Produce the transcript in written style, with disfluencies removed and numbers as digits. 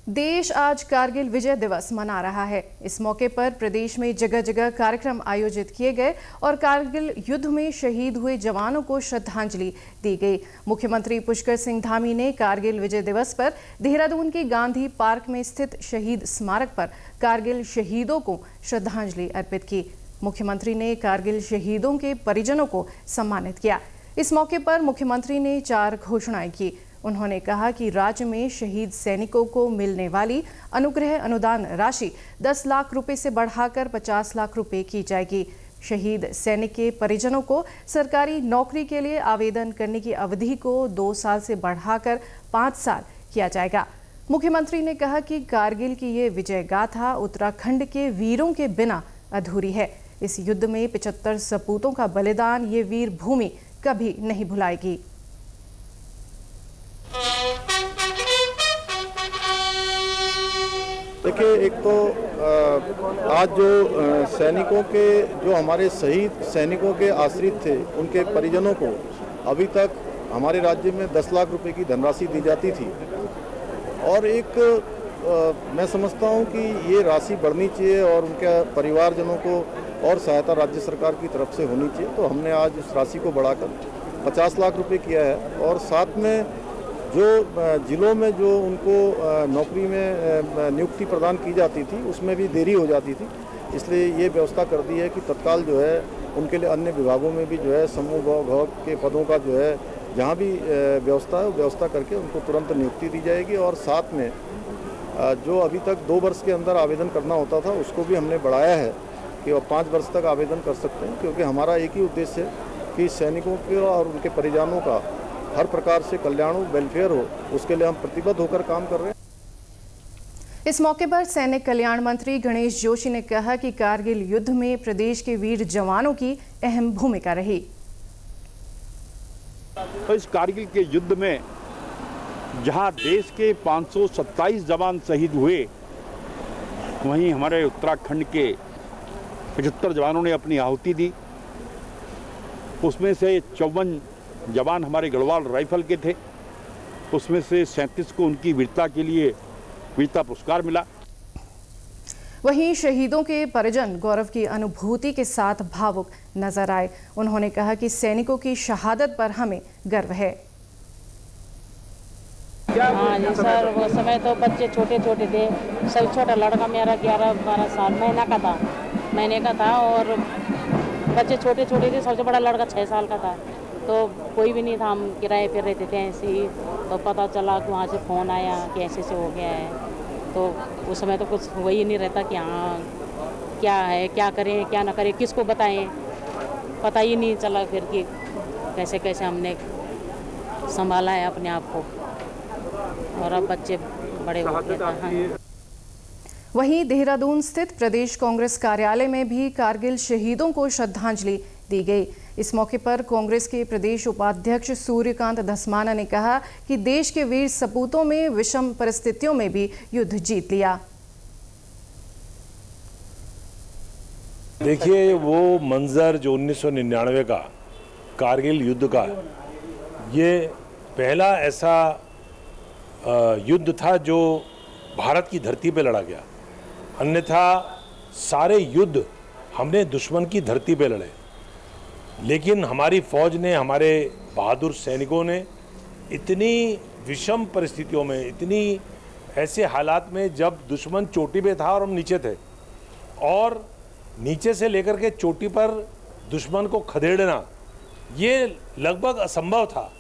देश आज कारगिल विजय दिवस मना रहा है। इस मौके पर प्रदेश में जगह जगह कार्यक्रम आयोजित किए गए और कारगिल युद्ध में शहीद हुए जवानों को श्रद्धांजलि दी गई। मुख्यमंत्री पुष्कर सिंह धामी ने कारगिल विजय दिवस पर देहरादून के गांधी पार्क में स्थित शहीद स्मारक पर कारगिल शहीदों को श्रद्धांजलि अर्पित की। मुख्यमंत्री ने कारगिल शहीदों के परिजनों को सम्मानित किया। इस मौके पर मुख्यमंत्री ने 4 घोषणाएं की। उन्होंने कहा कि राज्य में शहीद सैनिकों को मिलने वाली अनुग्रह अनुदान राशि 10 लाख रुपए से बढ़ाकर 50 लाख रुपए की जाएगी। शहीद सैनिक के परिजनों को सरकारी नौकरी के लिए आवेदन करने की अवधि को 2 साल से बढ़ाकर 5 साल किया जाएगा। मुख्यमंत्री ने कहा कि कारगिल की ये विजय गाथा उत्तराखंड के वीरों के बिना अधूरी है। इस युद्ध में 75 सपूतों का बलिदान ये वीर भूमि कभी नहीं भुलाएगी। देखिए, एक तो आज जो सैनिकों के जो हमारे शहीद सैनिकों के आश्रित थे, उनके परिजनों को अभी तक हमारे राज्य में 10 लाख रुपए की धनराशि दी जाती थी और एक मैं समझता हूं कि ये राशि बढ़नी चाहिए और उनके परिवारजनों को और सहायता राज्य सरकार की तरफ से होनी चाहिए। तो हमने आज इस राशि को बढ़ाकर 50 लाख रुपए किया है और साथ में जो जिलों में जो उनको नौकरी में नियुक्ति प्रदान की जाती थी उसमें भी देरी हो जाती थी, इसलिए ये व्यवस्था कर दी है कि तत्काल जो है उनके लिए अन्य विभागों में भी जो है समूह भाग के पदों का जो है जहाँ भी व्यवस्था है व्यवस्था करके उनको तुरंत नियुक्ति दी जाएगी। और साथ में जो अभी तक 2 वर्ष के अंदर आवेदन करना होता था उसको भी हमने बढ़ाया है कि वो 5 वर्ष तक आवेदन कर सकते हैं, क्योंकि हमारा एक ही उद्देश्य है कि सैनिकों के और उनके परिजनों का हर प्रकार से कल्याण हो, वेलफेयर हो, उसके लिए हम प्रतिबद्ध होकर काम कर रहे हैं। इस मौके पर सैनिक कल्याण मंत्री गणेश जोशी ने कहा कि कारगिल युद्ध में प्रदेश के वीर जवानों की अहम भूमिका रही। तो इस कारगिल के युद्ध में जहां देश के 527 जवान शहीद हुए, वहीं हमारे उत्तराखंड के 75 जवानों ने अपनी आहुति दी। उसमें से 54 जवान हमारे गढ़वाल राइफल के थे, उसमें से 37 को उनकी वीरता के लिए वीरता पुरस्कार मिला। वहीं शहीदों के परिजन गौरव की अनुभूति के साथ भावुक नजर आए। उन्होंने कहा कि सैनिकों की शहादत पर हमें गर्व है। हाँ जी सर, वो समय तो बच्चे छोटे छोटे थे, सब छोटा लड़का मेरा 11-12 साल महीने का था और बच्चे छोटे छोटे थे। सबसे बड़ा लड़का 6 साल का था, तो कोई भी नहीं था, हम किराए पे रहते थे ऐसे ही। तो पता चला कि वहाँ से फ़ोन आया कि ऐसे से हो गया है, तो उस समय तो कुछ वही नहीं रहता कि हाँ क्या है, क्या करें क्या ना करें, किसको बताएं, पता ही नहीं चला फिर कि कैसे कैसे हमने संभाला है अपने आप को और अब बच्चे बड़े हो गए थे। वहीं देहरादून स्थित प्रदेश कांग्रेस कार्यालय में भी कारगिल शहीदों को श्रद्धांजलि दी गई। इस मौके पर कांग्रेस के प्रदेश उपाध्यक्ष सूर्यकांत धस्माना ने कहा कि देश के वीर सपूतों में विषम परिस्थितियों में भी युद्ध जीत लिया। देखिए, वो मंजर जो 1999 का कारगिल युद्ध का, ये पहला ऐसा युद्ध था जो भारत की धरती पे लड़ा गया। अन्यथा सारे युद्ध हमने दुश्मन की धरती पे लड़े, लेकिन हमारी फौज ने, हमारे बहादुर सैनिकों ने इतनी विषम परिस्थितियों में, इतनी ऐसे हालात में जब दुश्मन चोटी पे था और हम नीचे थे, और नीचे से लेकर के चोटी पर दुश्मन को खदेड़ना ये लगभग असंभव था।